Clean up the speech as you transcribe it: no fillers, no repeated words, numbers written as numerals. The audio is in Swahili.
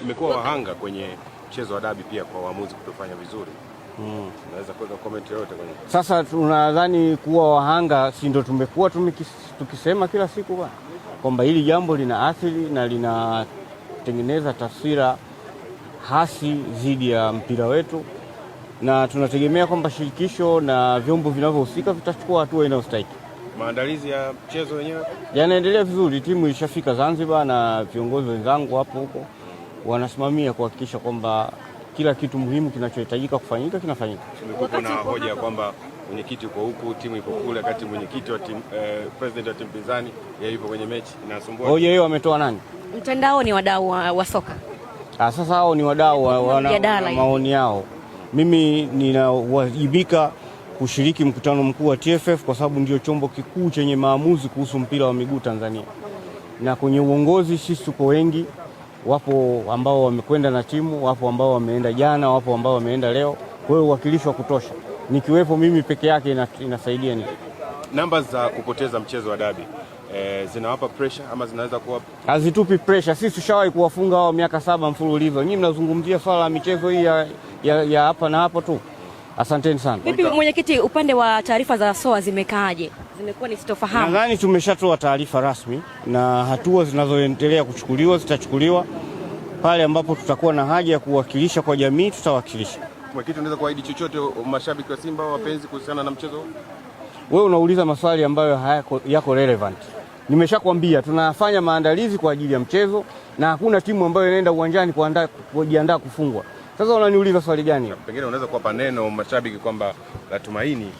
Tumekuwa wahanga kwenye mchezo wa dabi pia kwa waamuzi kutofanya vizuri. Naweza kuweka comment yote kwenye. Sasa tunadhani kuwa wahanga si ndio tumekuwa tukisema kila siku bwana kwamba hili jambo lina athiri na linatengeneza taswira hasi dhidi ya mpira wetu, na tunategemea kwamba shirikisho na vyombo vinavyohusika vitachukua hatua inayostahili. Maandalizi ya mchezo wenyewe yanaendelea vizuri. Timu ilishafika Zanzibar na viongozi wenzangu hapo huko wanasimamia kuhakikisha kwamba kila kitu muhimu kinachohitajika kufanyika kinafanyika. Tumekuwa na hoja kwamba mwenyekiti uko huku, timu iko kule, kati mwenyekiti wa timu president wa timu pinzani yeye yupo kwenye mechi, inasumbua. Hoja hiyo wametoa nani? Mtandao ni wadau wa soka. Sasa hao ni wadau wana maoni yao. Mimi ninawajibika kushiriki mkutano mkuu wa TFF kwa sababu ndio chombo kikuu chenye maamuzi kuhusu mpira wa miguu Tanzania. Na kwenye uongozi sisi tuko wengi, wapo ambao wamekwenda na timu, wapo ambao wameenda jana, wapo ambao wameenda leo. Kwa hiyo uwakilishi wa kutosha. Nikiwepo mimi peke yake inasaidia nini? Namba za kupoteza mchezo wa dabi zinawapa pressure ama zinaweza kuwa? Hazitupi pressure. Sisi tushawahi kuwafunga wao miaka 7 mfululizo. Nyinyi mnazungumzia swala la michezo hii ya hapa na hapo tu. Asanteni sana. Vipi mwenyekiti, upande wa taarifa za SOA zimekaaje? Zimekuwa ni sitofahamu. Nadhani tumeshatoa taarifa rasmi na hatua zinazoendelea kuchukuliwa zitachukuliwa. Pale ambapo tutakuwa na haja ya kuwakilisha kwa jamii tutawakilisha. Mwenyekiti, unaweza kuahidi chochote mashabiki wa Simba wapenzi kuhusiana na mchezo huu? Wewe unauliza maswali ambayo yako relevant. Nimeshakwambia tunafanya maandalizi kwa ajili ya mchezo na hakuna timu ambayo inaenda uwanjani kujiandaa kufungwa. Sasa unaniuliza swali gani? Pengine unaweza kuwapa neno mashabiki kwamba la tumaini